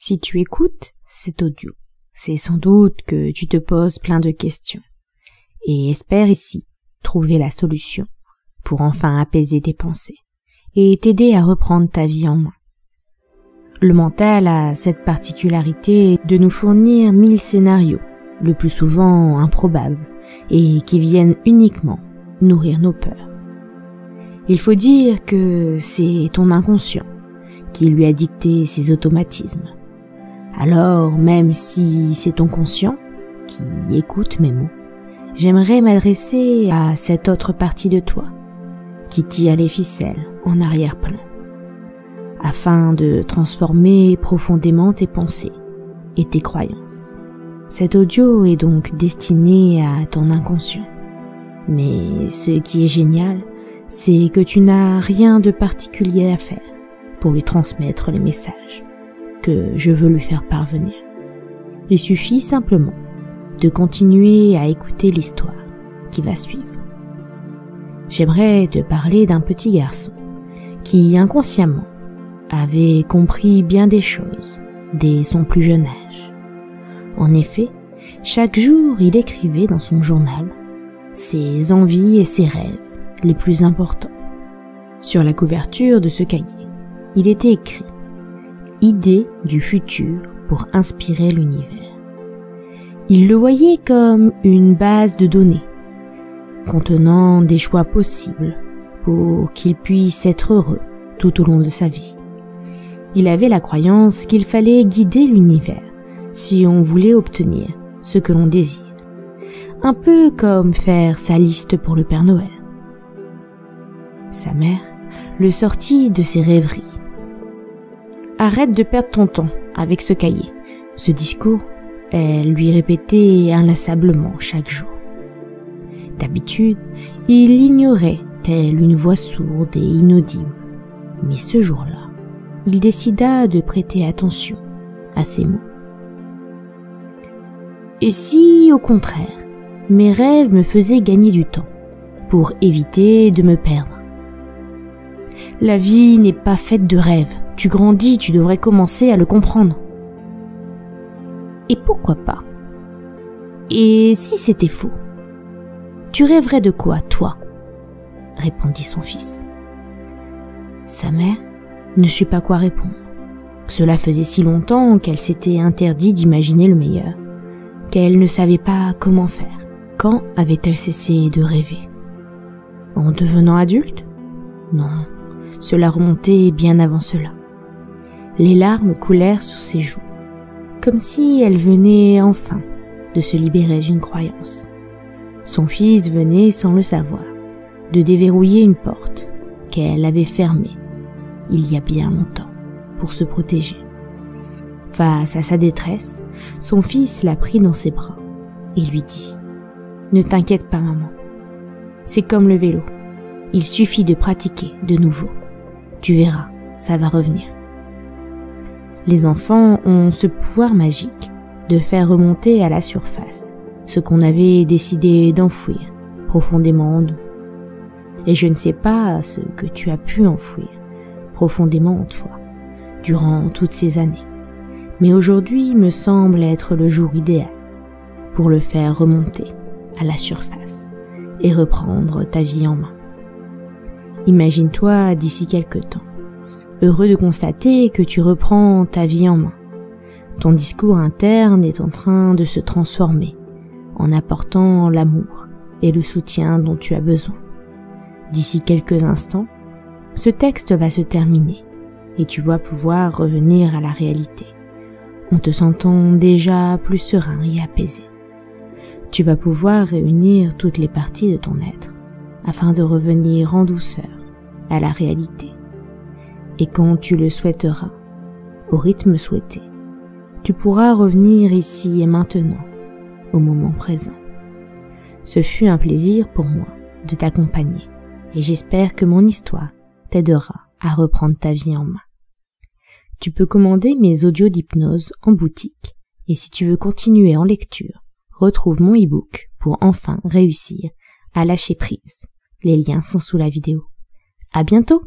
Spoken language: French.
Si tu écoutes cet audio, c'est sans doute que tu te poses plein de questions et espères ici trouver la solution pour enfin apaiser tes pensées et t'aider à reprendre ta vie en main. Le mental a cette particularité de nous fournir 1000 scénarios, le plus souvent improbables, et qui viennent uniquement nourrir nos peurs. Il faut dire que c'est ton inconscient qui lui a dicté ces automatismes. Alors, même si c'est ton conscient qui écoute mes mots, j'aimerais m'adresser à cette autre partie de toi qui tire les ficelles en arrière-plan, afin de transformer profondément tes pensées et tes croyances. Cet audio est donc destiné à ton inconscient. Mais ce qui est génial, c'est que tu n'as rien de particulier à faire pour lui transmettre les messages que je veux lui faire parvenir. Il suffit simplement de continuer à écouter l'histoire qui va suivre. J'aimerais te parler d'un petit garçon qui, inconsciemment, avait compris bien des choses dès son plus jeune âge. En effet, chaque jour, il écrivait dans son journal ses envies et ses rêves les plus importants. Sur la couverture de ce cahier, il était écrit « Idées du futur pour inspirer l'univers ». Il le voyait comme une base de données, contenant des choix possibles pour qu'il puisse être heureux tout au long de sa vie. Il avait la croyance qu'il fallait guider l'univers si on voulait obtenir ce que l'on désire. Un peu comme faire sa liste pour le Père Noël. Sa mère le sortit de ses rêveries. « Arrête de perdre ton temps avec ce cahier. » Ce discours, elle lui répétait inlassablement chaque jour. D'habitude, il l'ignorait telle une voix sourde et inaudible. Mais ce jour-là, il décida de prêter attention à ces mots. « Et si, au contraire, mes rêves me faisaient gagner du temps pour éviter de me perdre? La vie n'est pas faite de rêves. Tu grandis, tu devrais commencer à le comprendre. Et pourquoi pas? Et si c'était faux? Tu rêverais de quoi, toi? Répondit son fils. Sa mère ne sut pas quoi répondre. Cela faisait si longtemps qu'elle s'était interdit d'imaginer le meilleur, qu'elle ne savait pas comment faire. Quand avait-elle cessé de rêver? En devenant adulte? Non, cela remontait bien avant cela. Les larmes coulèrent sur ses joues, comme si elle venait enfin de se libérer d'une croyance. Son fils venait, sans le savoir, de déverrouiller une porte qu'elle avait fermée il y a bien longtemps pour se protéger. Face à sa détresse, son fils la prit dans ses bras et lui dit « Ne t'inquiète pas, maman. C'est comme le vélo. Il suffit de pratiquer de nouveau. Tu verras, ça va revenir. » Les enfants ont ce pouvoir magique de faire remonter à la surface ce qu'on avait décidé d'enfouir profondément en nous. Et je ne sais pas ce que tu as pu enfouir profondément en toi durant toutes ces années. Mais aujourd'hui me semble être le jour idéal pour le faire remonter à la surface et reprendre ta vie en main. Imagine-toi d'ici quelque temps, heureux de constater que tu reprends ta vie en main. Ton discours interne est en train de se transformer en apportant l'amour et le soutien dont tu as besoin. D'ici quelques instants, ce texte va se terminer et tu vas pouvoir revenir à la réalité, en te sentant déjà plus serein et apaisé. Tu vas pouvoir réunir toutes les parties de ton être afin de revenir en douceur à la réalité. Et quand tu le souhaiteras, au rythme souhaité, tu pourras revenir ici et maintenant, au moment présent. Ce fut un plaisir pour moi de t'accompagner et j'espère que mon histoire t'aidera à reprendre ta vie en main. Tu peux commander mes audios d'hypnose en boutique et si tu veux continuer en lecture, retrouve mon e-book pour enfin réussir à lâcher prise. Les liens sont sous la vidéo. À bientôt!